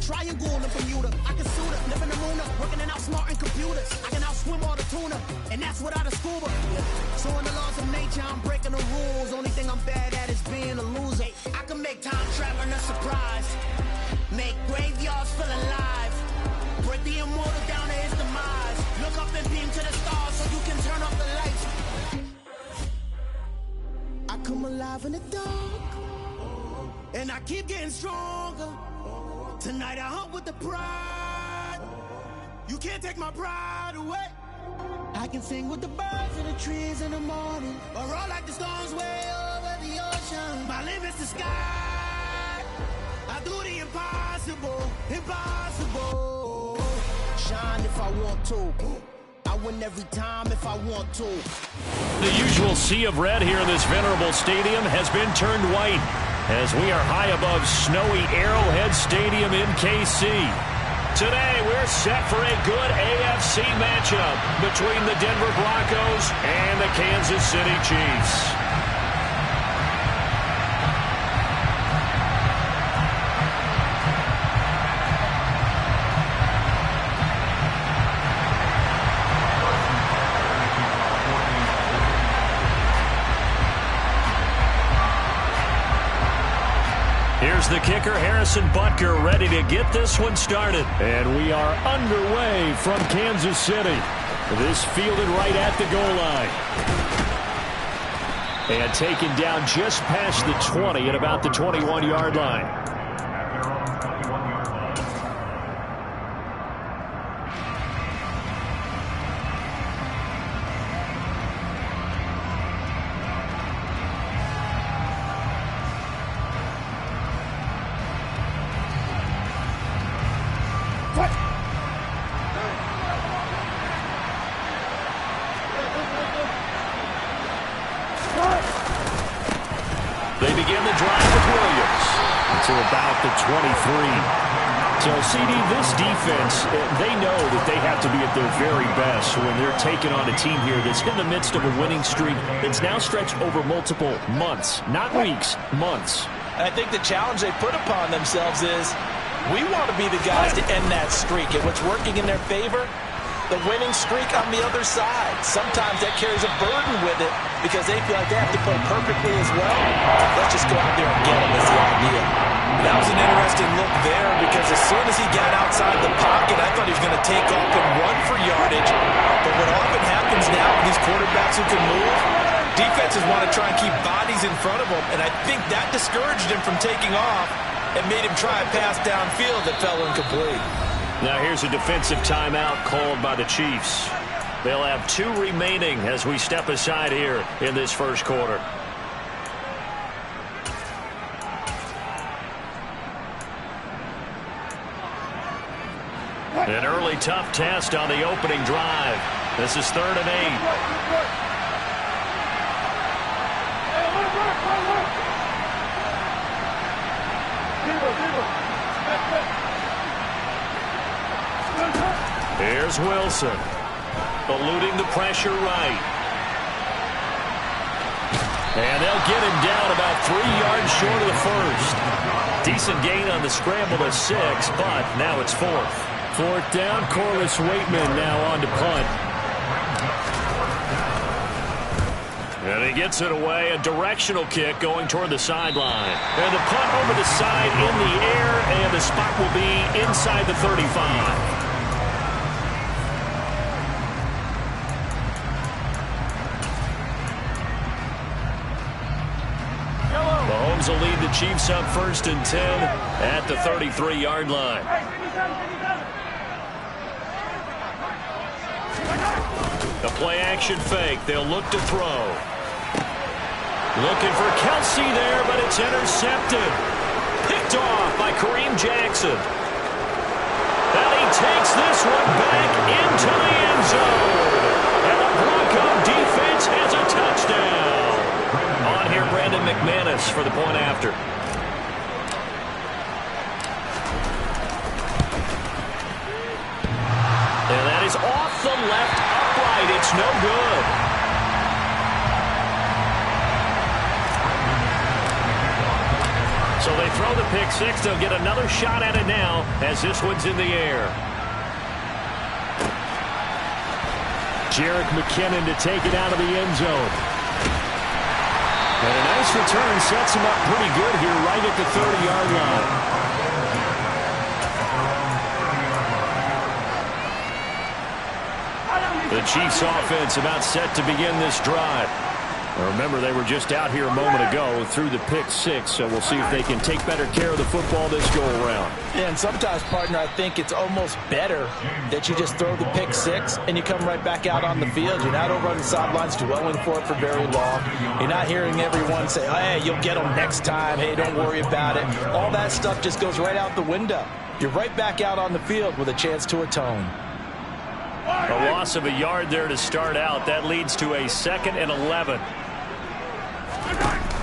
triangle in Bermuda. I can suit her, live in the moon, working and outsmarting computers. I can outswim all the tuna, and that's without a scuba. So in the laws of nature, I'm breaking the rules. Only thing I'm bad at is being a loser. I can make time traveling a surprise, make graveyards feel alive, break the immortal down to his demise. Look up and beam to the stars so you can turn off the lights. I come alive in the dark, and I keep getting stronger. Tonight I hunt with the pride. You can't take my pride away. I can sing with the birds and the trees in the morning, or roll like the storms way over the ocean. My limit's the sky. I do the impossible, impossible. Shine if I want to. I win every time if I want to. The usual sea of red here in this venerable stadium has been turned white as we are high above snowy Arrowhead Stadium in KC. Today, we're set for a good AFC matchup between the Denver Broncos and the Kansas City Chiefs. Here's the kicker, Harrison Butker, ready to get this one started. And we are underway from Kansas City. This fielded right at the goal line. And taken down just past the 20 at about the 21-yard line. They begin the drive with Williams to about the 23. So, CD, this defense, they know that they have to be at their very best when they're taking on a team here that's in the midst of a winning streak that's now stretched over multiple months, not weeks, months. I think the challenge they put upon themselves is we want to be the guys to end that streak. And what's working in their favor? The winning streak on the other side. Sometimes that carries a burden with it because they feel like they have to play perfectly as well. Let's just go out there and get them is the idea. That was an interesting look there because as soon as he got outside the pocket, I thought he was going to take off and run for yardage. But what often happens now with these quarterbacks who can move, defenses want to try and keep bodies in front of them, and I think that discouraged him from taking off and made him try a pass downfield that fell incomplete. Now here's a defensive timeout called by the Chiefs. They'll have 2 remaining as we step aside here in this first quarter. An early tough test on the opening drive. This is 3rd and 8. Here's Wilson, eluding the pressure right. And they'll get him down about 3 yards short of the first. Decent gain on the scramble to 6, but now it's 4th. 4th down, Corliss Waitman now on to punt. And he gets it away, a directional kick going toward the sideline. And the punt over the side in the air, and the spot will be inside the 35. Mahomes will lead the Chiefs up 1st and 10 at the 33-yard line. The play-action fake. They'll look to throw. Looking for Kelsey there, but it's intercepted. Picked off by Kareem Jackson. And he takes this one back into the end zone. And the Bronco defense has a touchdown. On here, Brandon McManus for the point after. And that is off the left upright. It's no good. So they throw the pick six. They'll get another shot at it now as this one's in the air. Jerick McKinnon to take it out of the end zone. And a nice return sets him up pretty good here right at the 30-yard line. The Chiefs offense about set to begin this drive. Now remember, they were just out here a moment ago through the pick six, so we'll see if they can take better care of the football this go-around. Yeah, and sometimes, partner, I think it's almost better that you just throw the pick six and you come right back out on the field. You're not over on the sidelines dwelling for it for very long. You're not hearing everyone say, hey, you'll get them next time. Hey, don't worry about it. All that stuff just goes right out the window. You're right back out on the field with a chance to atone. A loss of a yard there to start out. That leads to a 2nd and 11.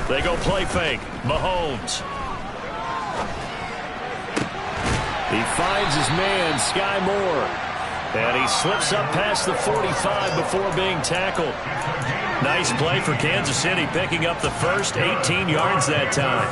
They go play fake. Mahomes. He finds his man, Sky Moore. And he slips up past the 45 before being tackled. Nice play for Kansas City, picking up the first 18 yards that time.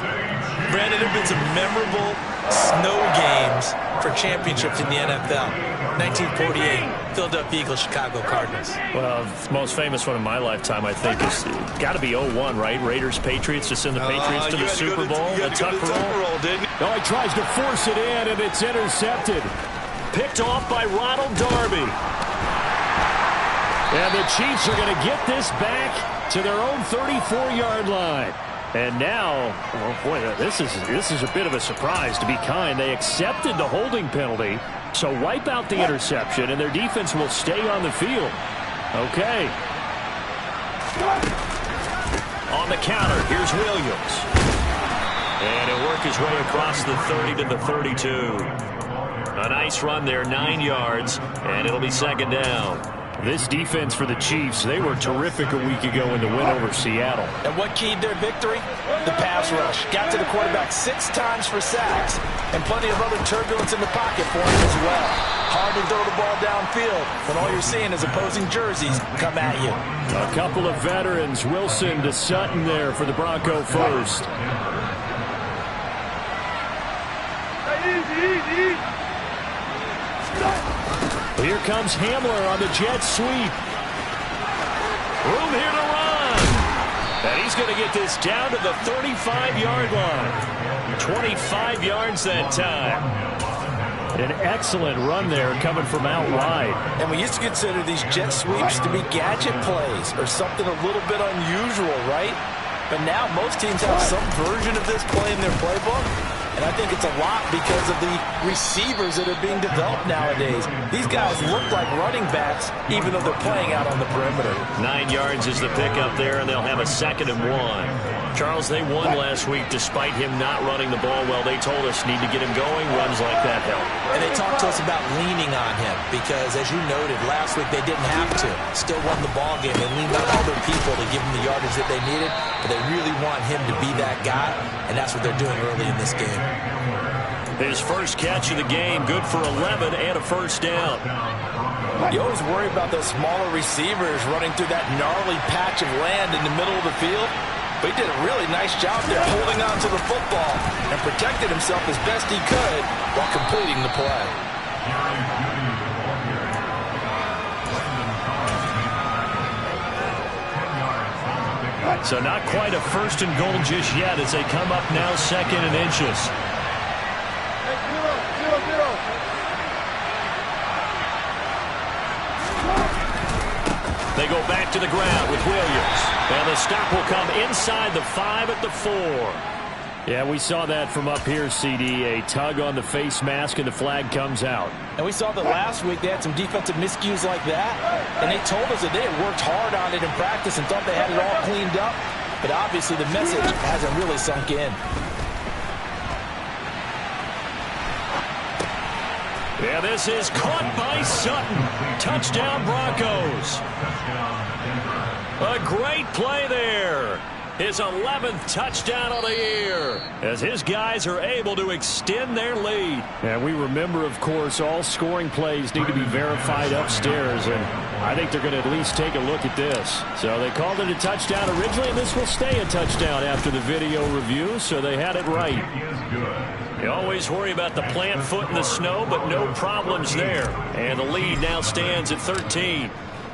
Brandon, there have been some memorable snow games for championships in the NFL. 1948, Philadelphia Eagles, Chicago Cardinals. Well, the most famous one in my lifetime, I think, is got to be 01, right? Raiders, Patriots, to send the Patriots to the Super Bowl. The tuck roll, didn't he? Oh, he tries to force it in, and it's intercepted. Picked off by Ronald Darby. And the Chiefs are going to get this back to their own 34-yard line. And now, oh boy, this is a bit of a surprise, to be kind. They accepted the holding penalty, so wipe out the interception, and their defense will stay on the field. Okay. On the counter, here's Williams. And he'll work his way across the 30 to the 32. A nice run there, 9 yards, and it'll be 2nd down. This defense for the Chiefs, they were terrific a week ago in the win over Seattle. And what keyed their victory? The pass rush. Got to the quarterback 6 times for sacks, and plenty of other turbulence in the pocket for him as well. Hard to throw the ball downfield when all you're seeing is opposing jerseys come at you. A couple of veterans, Wilson to Sutton there for the Bronco first. Here comes Hamler on the jet sweep. Room here to run. And he's going to get this down to the 35-yard line. 25 yards that time. An excellent run there coming from out wide. And we used to consider these jet sweeps to be gadget plays or something a little bit unusual, right? But now most teams have some version of this play in their playbook. And I think it's a lot because of the receivers that are being developed nowadays. These guys look like running backs, even though they're playing out on the perimeter. 9 yards is the pickup there, and they'll have a 2nd and 1. Charles, they won last week despite him not running the ball well. They told us need to get him going. Runs like that help. And they talked to us about leaning on him because, as you noted, last week they didn't have to. Still won the ball game. They leaned on other people to give them the yardage that they needed, but they really want him to be that guy, and that's what they're doing early in this game. His first catch of the game, good for 11 and a 1st down. You always worry about those smaller receivers running through that gnarly patch of land in the middle of the field. But he did a really nice job there holding on to the football and protected himself as best he could while completing the play. So not quite a 1st and goal just yet as they come up now 2nd and inches. They go back to the ground with Williams. And the stop will come inside the 5 at the 4. Yeah, we saw that from up here, CD. A tug on the face mask, and the flag comes out. And we saw that last week they had some defensive miscues like that. And they told us that they had worked hard on it in practice and thought they had it all cleaned up. But obviously the message hasn't really sunk in. Yeah, this is caught by Sutton. Touchdown, Broncos. A great play there. His 11th touchdown of the year as his guys are able to extend their lead. And we remember, of course, all scoring plays need to be verified upstairs, and I think they're going to at least take a look at this. So they called it a touchdown originally, and this will stay a touchdown after the video review, so they had it right. You always worry about the plant foot in the snow, but no problems there. And the lead now stands at 13.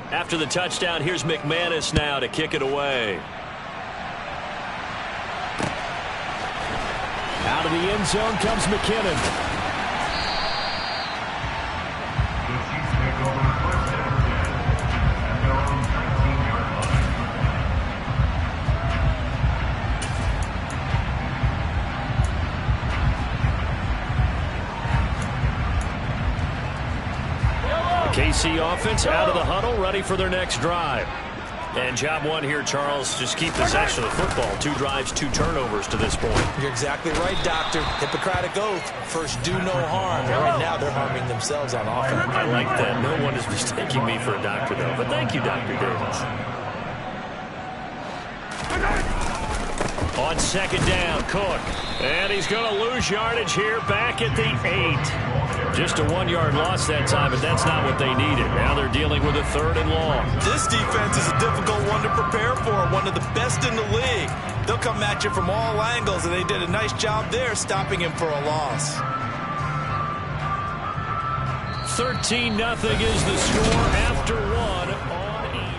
After the touchdown, here's McManus now to kick it away. Out of the end zone comes McKinnon. KC offense out of the huddle, ready for their next drive. And job one here, Charles, just keep possession of the football. 2 drives, 2 turnovers to this point. You're exactly right, Doctor. Hippocratic oath. First, do no harm. And right now, they're harming themselves on offense. I like that. No one is mistaking me for a doctor, though. But thank you, Dr. Davis. On second down, Cook. And he's going to lose yardage here back at the 8. Just a 1-yard loss that time, but that's not what they needed. Now they're dealing with a 3rd and long. This defense is a difficult one to prepare for, one of the best in the league. They'll come at you from all angles, and they did a nice job there stopping him for a loss. 13-0 is the score after 1 on E.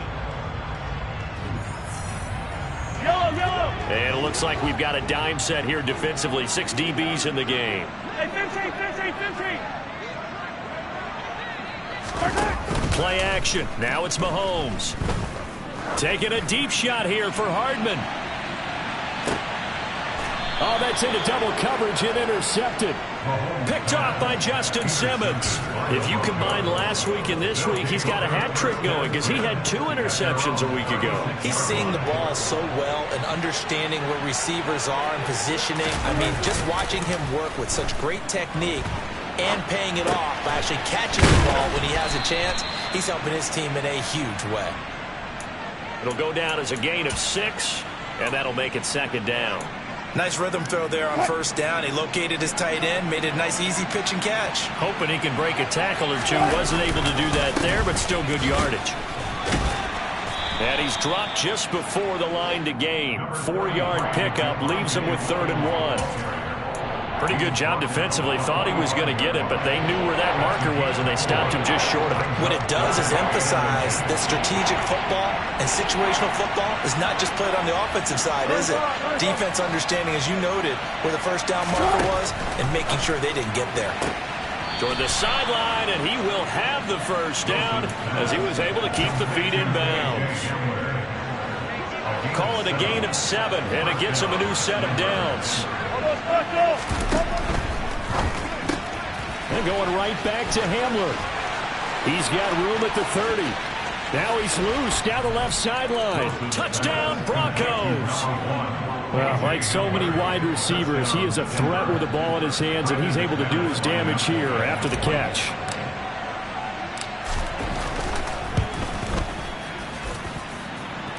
And it looks like we've got a dime set here defensively. 6 DBs in the game. Hey, 15. Play action. Now it's Mahomes. Taking a deep shot here for Hardman. Oh, that's into double coverage and intercepted. Picked off by Justin Simmons. If you combine last week and this week, he's got a hat trick going because he had 2 interceptions a week ago. He's seeing the ball so well and understanding where receivers are and positioning. I mean, just watching him work with such great technique and paying it off by actually catching the ball when he has a chance, he's helping his team in a huge way. It'll go down as a gain of 6, and that'll make it 2nd down. Nice rhythm throw there on 1st down. He located his tight end, made it a nice easy pitch and catch. Hoping he can break a tackle or 2. Wasn't able to do that there, but still good yardage. And he's dropped just before the line to gain. 4-yard pickup leaves him with 3rd and 1. Pretty good job defensively. Thought he was going to get it, but they knew where that marker was, and they stopped him just short of it. What it does is emphasize that strategic football and situational football is not just played on the offensive side, is it? Defense understanding, as you noted, where the 1st down marker was and making sure they didn't get there. Toward the sideline, and he will have the 1st down as he was able to keep the feet in bounds. Call it a gain of 7, and it gets him a new set of downs. And going right back to Hamler. He's got room at the 30. Now he's loose down the left sideline. Touchdown, Broncos. Well, like so many wide receivers, he is a threat with the ball in his hands, and he's able to do his damage here after the catch.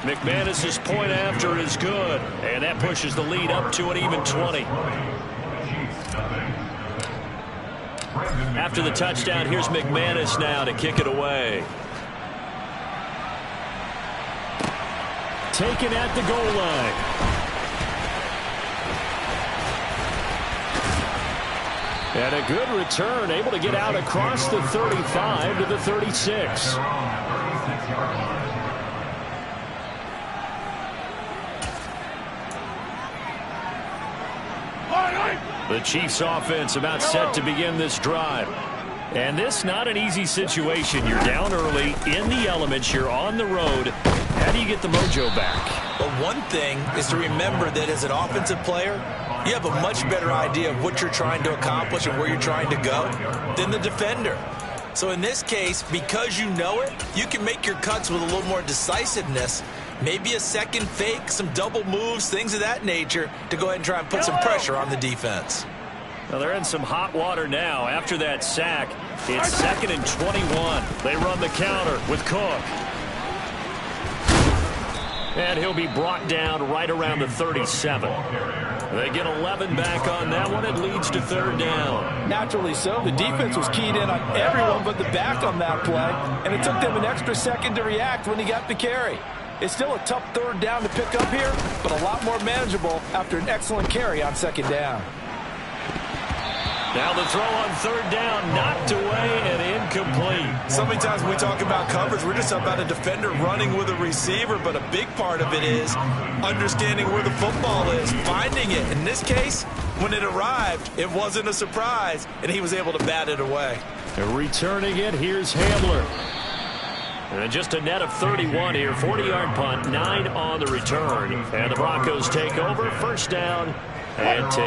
McManus's point after is good, and that pushes the lead up to an even 20. After the touchdown, here's McManus now to kick it away. Taken at the goal line. And a good return, able to get out across the 35 to the 36. The Chiefs offense about set to begin this drive. And this not an easy situation. You're down early, in the elements, you're on the road. How do you get the mojo back? Well, one thing is to remember that as an offensive player, you have a much better idea of what you're trying to accomplish and where you're trying to go than the defender. So in this case, because you know it, you can make your cuts with a little more decisiveness. Maybe a second fake, some double moves, things of that nature to go ahead and try and put some pressure on the defense. Well, they're in some hot water now. After that sack, it's 2nd and 21. They run the counter with Cook. And he'll be brought down right around the 37. They get 11 back on that one. It leads to third down. Naturally so. The defense was keyed in on everyone but the back on that play, and it took them an extra second to react when he got the carry. It's still a tough third down to pick up here, but a lot more manageable after an excellent carry on second down. Now the throw on third down, knocked away and incomplete. So many times when we talk about coverage, we're just about a defender running with a receiver, but a big part of it is understanding where the football is, finding it. In this case, when it arrived, it wasn't a surprise, and he was able to bat it away. And returning it, here's Hamler. And just a net of 31 here, 40-yard punt, 9 on the return. And the Broncos take over, first down and 10.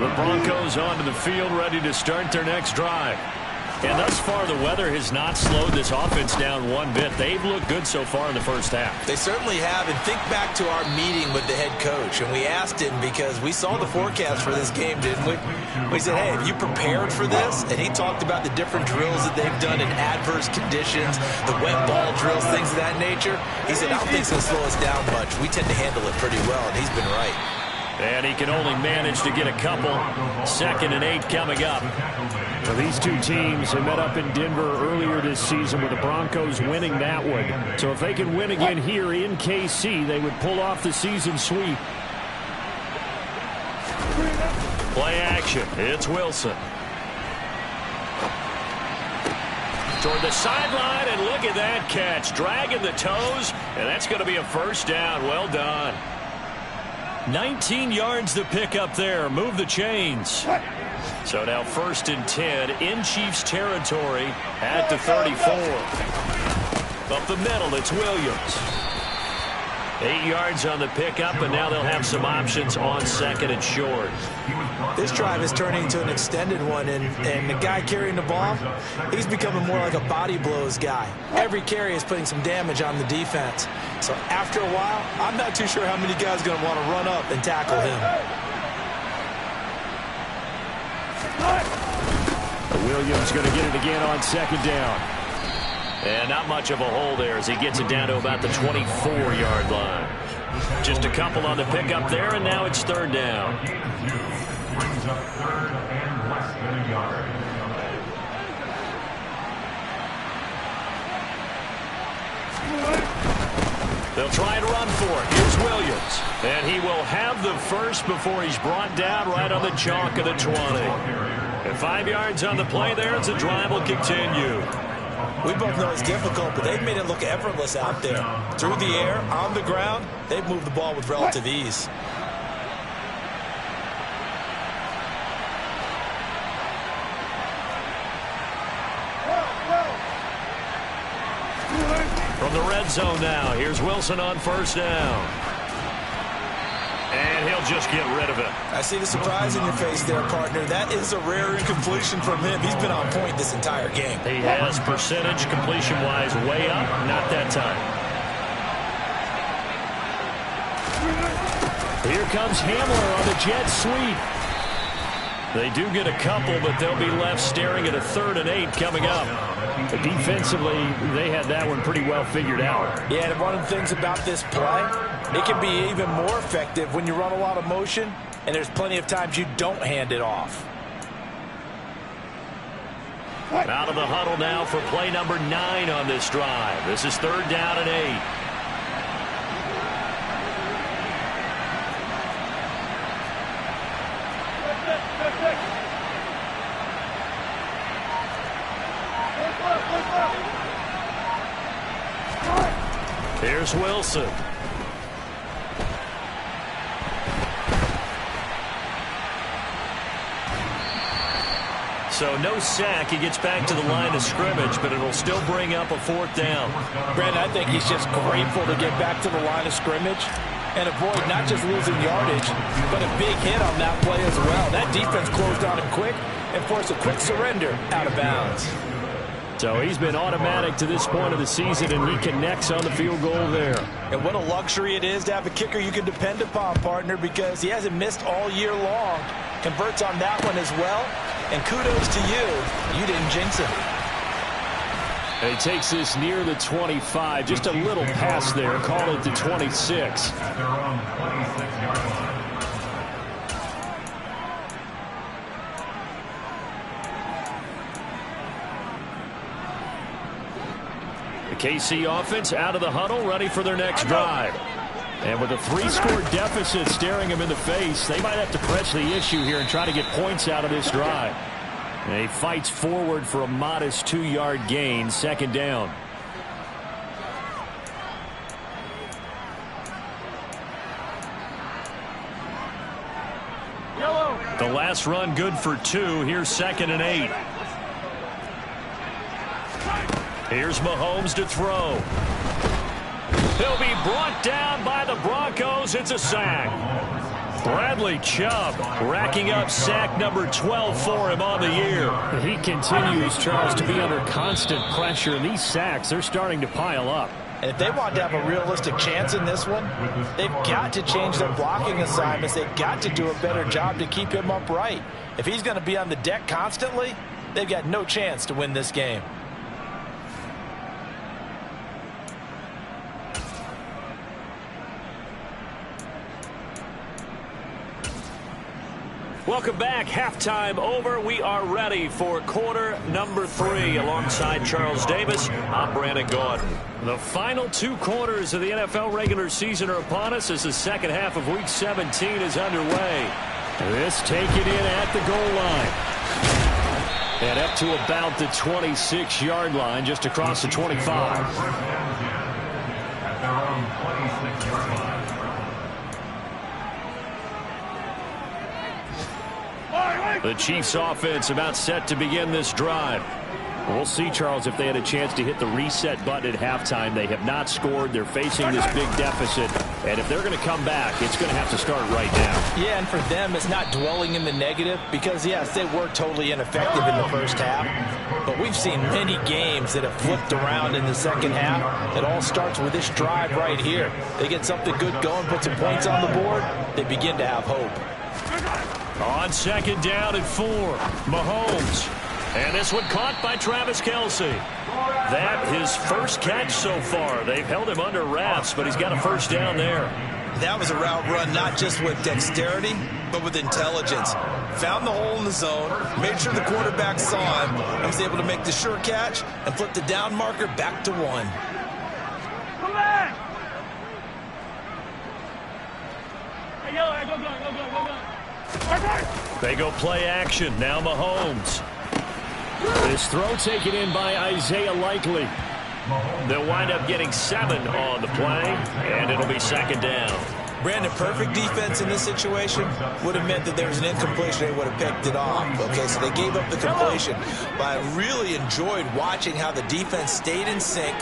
The Broncos onto the field, ready to start their next drive. And thus far, the weather has not slowed this offense down one bit. They've looked good so far in the first half. They certainly have. And think back to our meeting with the head coach. And we asked him, because we saw the forecast for this game, didn't we? We said, hey, have you prepared for this? And he talked about the different drills that they've done in adverse conditions, the wet ball drills, things of that nature. He said, I don't think it's going to slow us down much. We tend to handle it pretty well, and he's been right. And he can only manage to get a couple. 2nd and 8 coming up. Well, these two teams have met up in Denver earlier this season with the Broncos winning that one. So if they can win again here in KC, they would pull off the season sweep. Play action. It's Wilson. Toward the sideline, and look at that catch. Dragging the toes, and that's going to be a first down. Well done. 19 yards to pick up there. Move the chains. So now 1st and 10 in Chiefs territory at the 34. Up the middle, it's Williams. 8 yards on the pickup, and now they'll have some options on 2nd and short. This drive is turning into an extended one, and the guy carrying the ball, he's becoming more like a body blows guy. Every carry is putting some damage on the defense. So after a while, I'm not too sure how many guys are going to want to run up and tackle him. Williams going to get it again on 2nd down. And not much of a hole there as he gets it down to about the 24-yard line. Just a couple on the pickup there, and now it's 3rd down. Brings up 3rd and less than a yard. They'll try to run for it. Here's Williams. And he will have the first before he's brought down right on the chalk of the 20. And 5 yards on the play there as the drive will continue. We both know it's difficult, but they've made it look effortless out there. Through the air, on the ground, they've moved the ball with relative ease. From the red zone now, here's Wilson on 1st down. And he'll just get rid of it. I see the surprise in your face there, partner. That is a rare incompletion from him. He's been on point this entire game. He has percentage completion-wise way up. Not that time. Here comes Hamler on the jet sweep. They do get a couple, but they'll be left staring at a 3rd and 8 coming up. But defensively, they had that one pretty well figured out. Yeah, and one of the things about this play, it can be even more effective when you run a lot of motion, and there's plenty of times you don't hand it off. Out of the huddle now for play number 9 on this drive. This is 3rd down and 8. Here's Wilson. So no sack. He gets back to the line of scrimmage, but it'll still bring up a 4th down. Brandon, I think he's just grateful to get back to the line of scrimmage and avoid not just losing yardage, but a big hit on that play as well. That defense closed on him quick and forced a quick surrender out of bounds. So he's been automatic to this point of the season, and he connects on the field goal there. And what a luxury it is to have a kicker you can depend upon, partner, because he hasn't missed all year long. Converts on that one as well. And kudos to you. You didn't jinx him. And he takes this near the 25. Just a little pass there. Call it the 26. At their own 26-yard line. The KC offense out of the huddle, ready for their next drive. And with a 3-score deficit staring them in the face, they might have to press the issue here and try to get points out of this drive. And he fights forward for a modest 2-yard gain, second down. The last run good for 2. Here's 2nd and 8. Here's Mahomes to throw. He'll be brought down by the Broncos. It's a sack. Bradley Chubb racking up sack number 12 for him on the year. He continues, Charles, to be under constant pressure, and these sacks, they're starting to pile up. And if they want to have a realistic chance in this one, they've got to change their blocking assignments. They've got to do a better job to keep him upright. If he's going to be on the deck constantly, they've got no chance to win this game. Welcome back. Halftime over. We are ready for quarter number 3. Alongside Charles Davis, I'm Brandon Gaudin. The final 2 quarters of the NFL regular season are upon us as the second half of Week 17 is underway. This taken in at the goal line. And up to about the 26-yard line, just across the 25. At their own 26-yard line. The Chiefs offense about set to begin this drive. We'll see, Charles, if they had a chance to hit the reset button at halftime. They have not scored. They're facing this big deficit. And if they're going to come back, it's going to have to start right now. Yeah, and for them, it's not dwelling in the negative because, yes, they were totally ineffective in the first half. But we've seen many games that have flipped around in the second half. It all starts with this drive right here. They get something good going, put some points on the board, they begin to have hope. On second down and 4, Mahomes. And this one caught by Travis Kelce. That his first catch so far. They've held him under wraps, but he's got a first down there. That was a route run not just with dexterity, but with intelligence. Found the hole in the zone, made sure the quarterback saw him, and was able to make the sure catch and flip the down marker back to 1. Come back! Hey, yo, go. They go play action. Now Mahomes. This throw taken in by Isaiah Likely. They'll wind up getting 7 on the play, and it'll be second down. Brandon, perfect defense in this situation would have meant that there was an incompletion. They would have picked it off. Okay, so they gave up the completion. But I really enjoyed watching how the defense stayed in sync,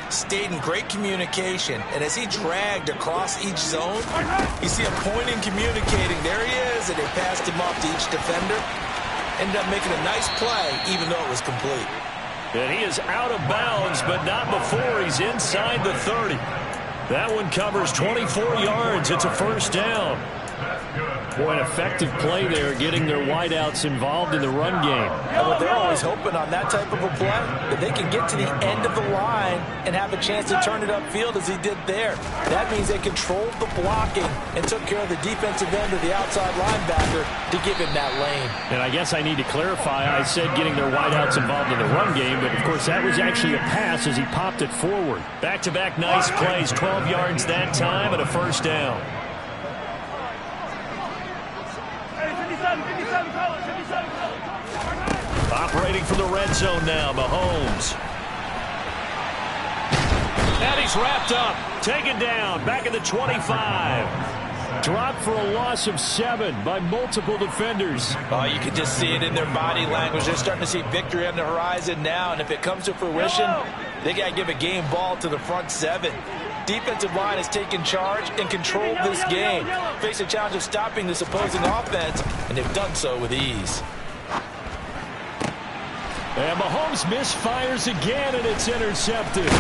stayed in great communication, and as he dragged across each zone, you see him pointing, communicating. There he is, and they passed him off to each defender. Ended up making a nice play, even though it was complete. And he is out of bounds, but not before he's inside the 30. That one covers 24 yards. It's a first down. Boy, an effective play there, getting their wideouts involved in the run game. Well, they're always hoping on that type of a play that they can get to the end of the line and have a chance to turn it upfield as he did there. That means they controlled the blocking and took care of the defensive end of the outside linebacker to give him that lane. And I guess I need to clarify, I said getting their wideouts involved in the run game, but of course that was actually a pass as he popped it forward. Back-to-back nice plays, 12 yards that time and a first down. Operating from the red zone now, Mahomes. And he's wrapped up, taken down, back at the 25. Dropped for a loss of 7 by multiple defenders. Oh, you can just see it in their body language. They're starting to see victory on the horizon now, and if it comes to fruition, they got to give a game ball to the front 7. Defensive line has taken charge and controlled this game. Face a challenge of stopping this opposing offense, and they've done so with ease. And Mahomes misfires again, and it's intercepted.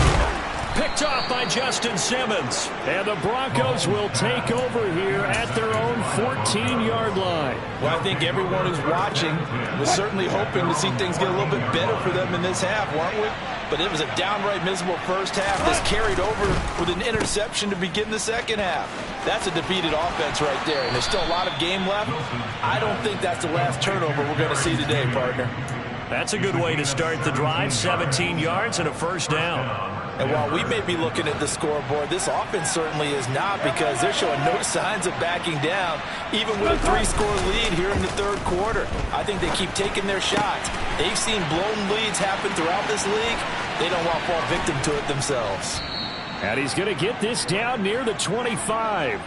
Picked off by Justin Simmons. And the Broncos will take over here at their own 14-yard line. Well, I think everyone who's watching was certainly hoping to see things get a little bit better for them in this half, weren't we? But it was a downright miserable first half that's carried over with an interception to begin the second half. That's a defeated offense right there, and there's still a lot of game left. I don't think that's the last turnover we're going to see today, partner. That's a good way to start the drive. 17 yards and a first down. And while we may be looking at the scoreboard, this offense certainly is not, because they're showing no signs of backing down, even with a 3-score lead here in the third quarter. I think they keep taking their shots. They've seen blown leads happen throughout this league. They don't want to fall victim to it themselves. And he's going to get this down near the 25.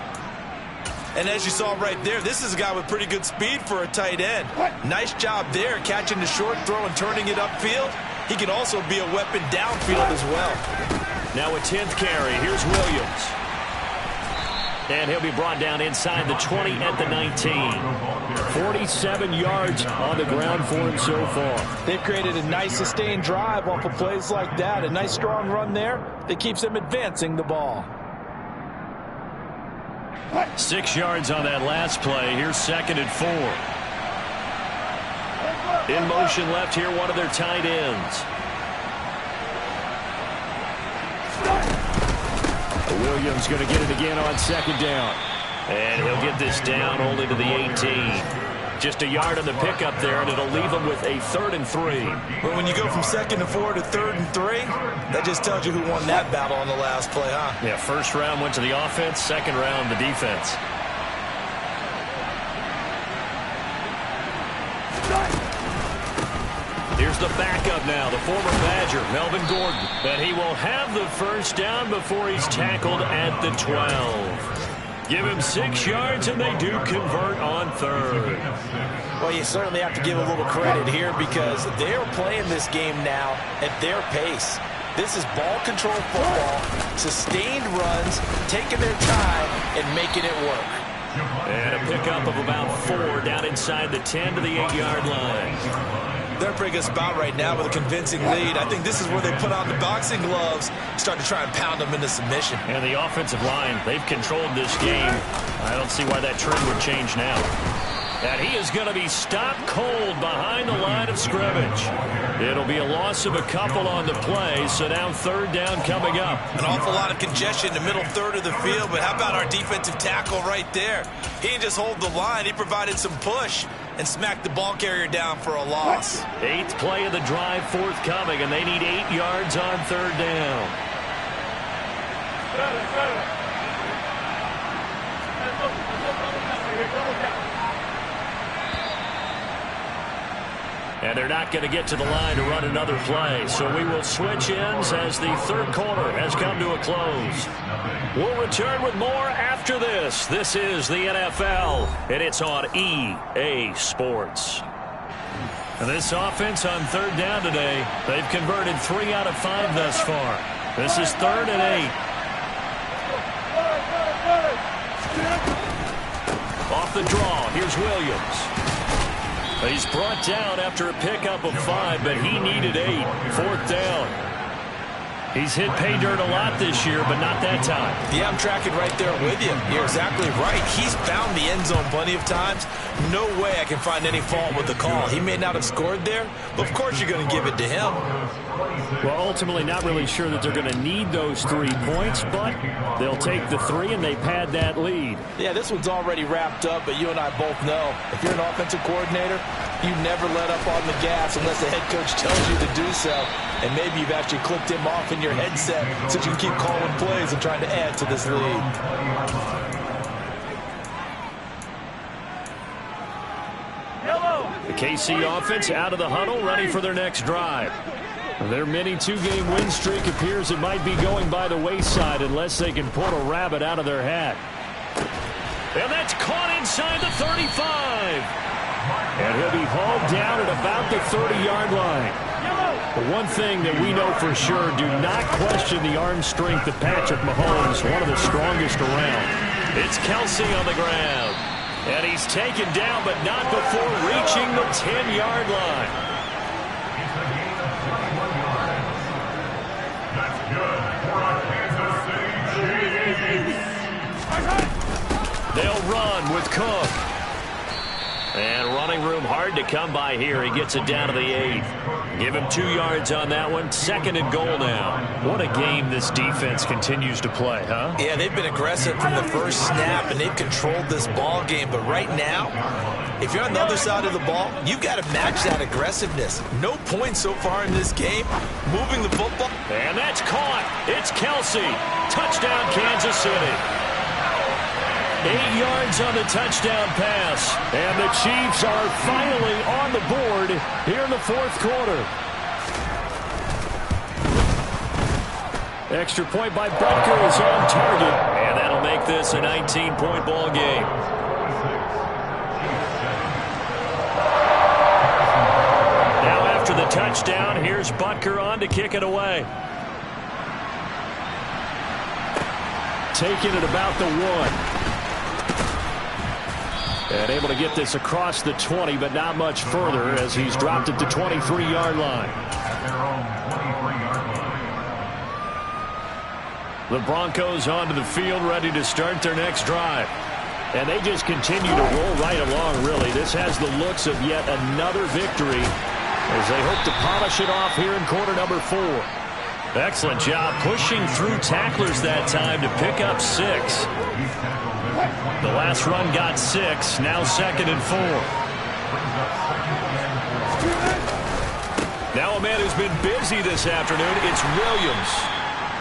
And as you saw right there, this is a guy with pretty good speed for a tight end. Nice job there, catching the short throw and turning it upfield. He can also be a weapon downfield as well. Now a 10th carry. Here's Williams. And he'll be brought down inside the 20 at the 19. 47 yards on the ground for him so far. They've created a nice sustained drive off of plays like that. A nice strong run there that keeps them advancing the ball. 6 yards on that last play. Here's 2nd and 4. In motion left here, one of their tight ends. Williams going to get it again on 2nd down. And he'll get this down only to the 18. Just a yard on the pickup there, and it'll leave him with a 3rd and 3. But when you go from 2nd and 4 to 3rd and 3, that just tells you who won that battle on the last play, huh? Yeah, first round went to the offense, second round the defense. Here's the backup now, the former Badger, Melvin Gordon. And he will have the first down before he's tackled at the 12. Give him 6 yards, and they do convert on 3rd. Well, you certainly have to give a little credit here, because they're playing this game now at their pace. This is ball control football, sustained runs, taking their time and making it work. And a pickup of about 4 down inside the 10 to the 8-yard line. They're a pretty good spot right now with a convincing lead. I think this is where they put on the boxing gloves, start to try and pound them into submission. And the offensive line, they've controlled this game. I don't see why that trend would change now. And he is going to be stopped cold behind the line of scrimmage. It'll be a loss of a couple on the play, so now 3rd down coming up. An awful lot of congestion in the middle third of the field, but how about our defensive tackle right there? He didn't just hold the line, he provided some push and smacked the ball carrier down for a loss. 8th play of the drive forthcoming, and they need 8 yards on 3rd down. And they're not going to get to the line to run another play. So we will switch ends as the third quarter has come to a close. We'll return with more after this. This is the NFL, and it's on EA Sports. And this offense on 3rd down today, they've converted 3 out of 5 thus far. This is 3rd and 8. Off the draw, here's Williams. He's brought down after a pickup of 5, but he needed 8. 4th down. He's hit pay dirt a lot this year, but not that time. Yeah, I'm tracking right there with you. You're exactly right. He's found the end zone plenty of times. No way I can find any fault with the call. He may not have scored there, but of course you're going to give it to him. Well, ultimately not really sure that they're going to need those 3 points, but they'll take the 3 and they pad that lead. Yeah, this one's already wrapped up, but you and I both know if you're an offensive coordinator, you never let up on the gas unless the head coach tells you to do so. And maybe you've actually clicked him off in your headset so you can keep calling plays and trying to add to this lead. The KC offense out of the huddle, ready for their next drive. Their mini 2-game win streak appears it might be going by the wayside unless they can pull a rabbit out of their hat. And that's caught inside the 35. And he'll be hauled down at about the 30-yard line. The one thing that we know for sure, do not question the arm strength of Patrick Mahomes, one of the strongest around. It's Kelsey on the ground. And he's taken down, but not before reaching the 10-yard line. That's good. run with Cook. And running room hard to come by here. He gets it down to the 8. Give him 2 yards on that one. 2nd and goal now. What a game this defense continues to play, huh? Yeah, they've been aggressive from the first snap, and they've controlled this ball game. But right now, if you're on the other side of the ball, you've got to match that aggressiveness. No points so far in this game. Moving the football. And that's caught. It's Kelsey. Touchdown, Kansas City. 8 yards on the touchdown pass. And the Chiefs are finally on the board here in the 4th quarter. Extra point by Butker is on target. And that'll make this a 19-point ball game. Now after the touchdown, here's Butker on to kick it away. Taking it about the 1. And able to get this across the 20, but not much further as he's dropped it to 23-yard line. The Broncos onto the field, ready to start their next drive. And they just continue to roll right along, really. This has the looks of yet another victory as they hope to polish it off here in quarter number 4. Excellent job pushing through tacklers that time to pick up 6. The last run got 6. Now 2nd and 4. Now a man who's been busy this afternoon, it's Williams.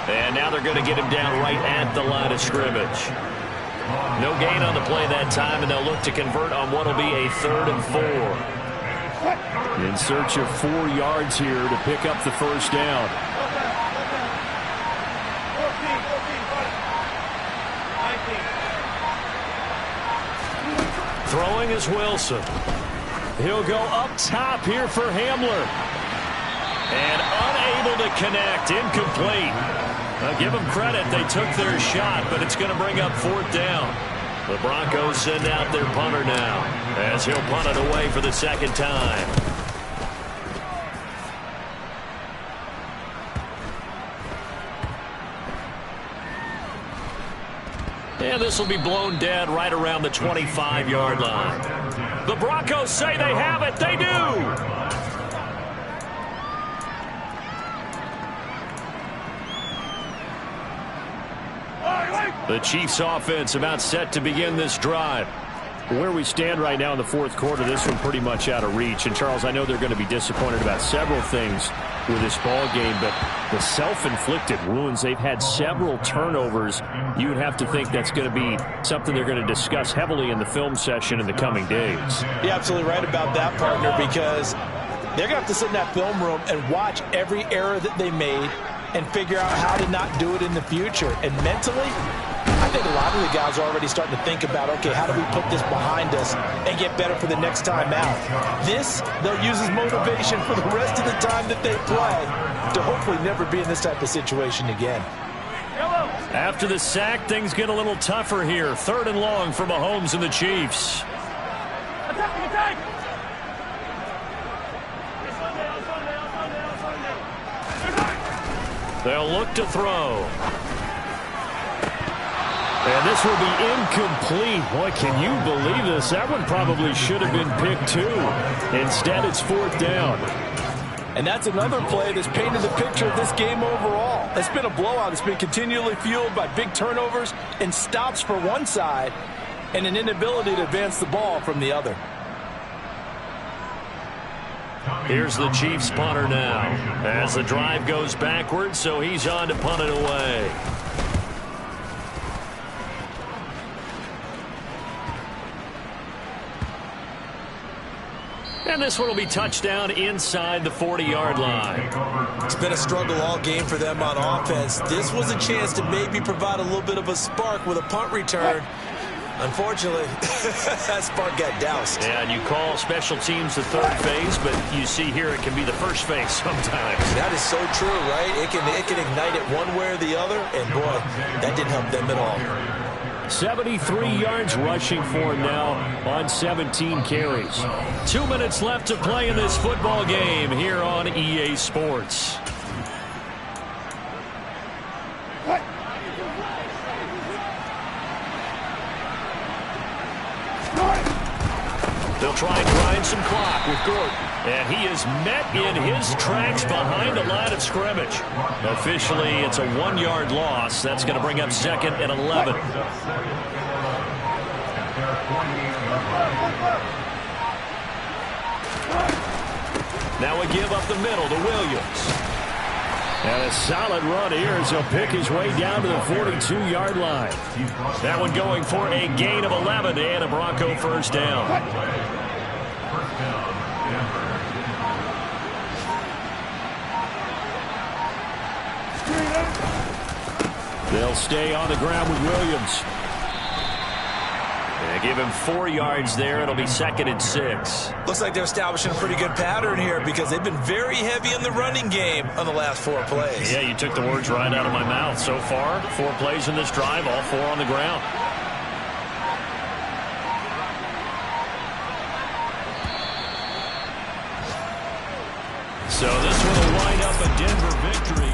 And now they're going to get him down right at the line of scrimmage. No gain on the play that time, and they'll look to convert on what will be a 3rd and 4. In search of 4 yards here to pick up the first down. Throwing is Wilson. He'll go up top here for Hamler. And unable to connect. Incomplete. Now give them credit. They took their shot, but it's going to bring up 4th down. The Broncos send out their punter now as he'll punt it away for the 2nd time. And this will be blown dead right around the 25-yard line. The Broncos say they have it. They do. The Chiefs offense about set to begin this drive. Where we stand right now in the 4th quarter, this one pretty much out of reach. And, Charles, I know they're going to be disappointed about several things with this ball game, but the self-inflicted wounds, they've had several turnovers. You would have to think that's going to be something they're going to discuss heavily in the film session in the coming days. You're absolutely right about that, partner, because they're going to have to sit in that film room and watch every error that they made and figure out how to not do it in the future. And mentally, I think a lot of the guys are already starting to think about, okay, how do we put this behind us and get better for the next time out? This, they'll use as motivation for the rest of the time that they play to hopefully never be in this type of situation again. After the sack, things get a little tougher here. 3rd and long for Mahomes and the Chiefs. They'll look to throw. And this will be incomplete. Boy, can you believe this? That one probably should have been picked too. Instead, it's 4th down. And that's another play that's painted the picture of this game overall. It's been a blowout. It's been continually fueled by big turnovers and stops for one side and an inability to advance the ball from the other. Here's the Chiefs punter now as the drive goes backwards, so he's on to punt it away. And this one will be touchdown inside the 40-yard line. It's been a struggle all game for them on offense. This was a chance to maybe provide a little bit of a spark with a punt return. Unfortunately, that spark got doused. Yeah, and you call special teams the 3rd phase, but you see here it can be the 1st phase sometimes. That is so true, right? It can ignite it one way or the other, and boy, that didn't help them at all. 73 yards rushing for him now on 17 carries. 2 minutes left to play in this football game here on EA Sports. They'll try and grind some clock with Gordon. And he is met in his tracks behind the line of scrimmage. Officially, it's a 1-yard loss. That's going to bring up 2nd and 11. Now we give up the middle to Williams. And a solid run here as he'll pick his way down to the 42-yard line. That one going for a gain of 11 and a Bronco first down. They'll stay on the ground with Williams. They give him 4 yards there. It'll be 2nd and 6. Looks like they're establishing a pretty good pattern here because they've been very heavy in the running game on the last 4 plays. Yeah, you took the words right out of my mouth. So far, 4 plays in this drive, all 4 on the ground. So this one will wind up a Denver victory.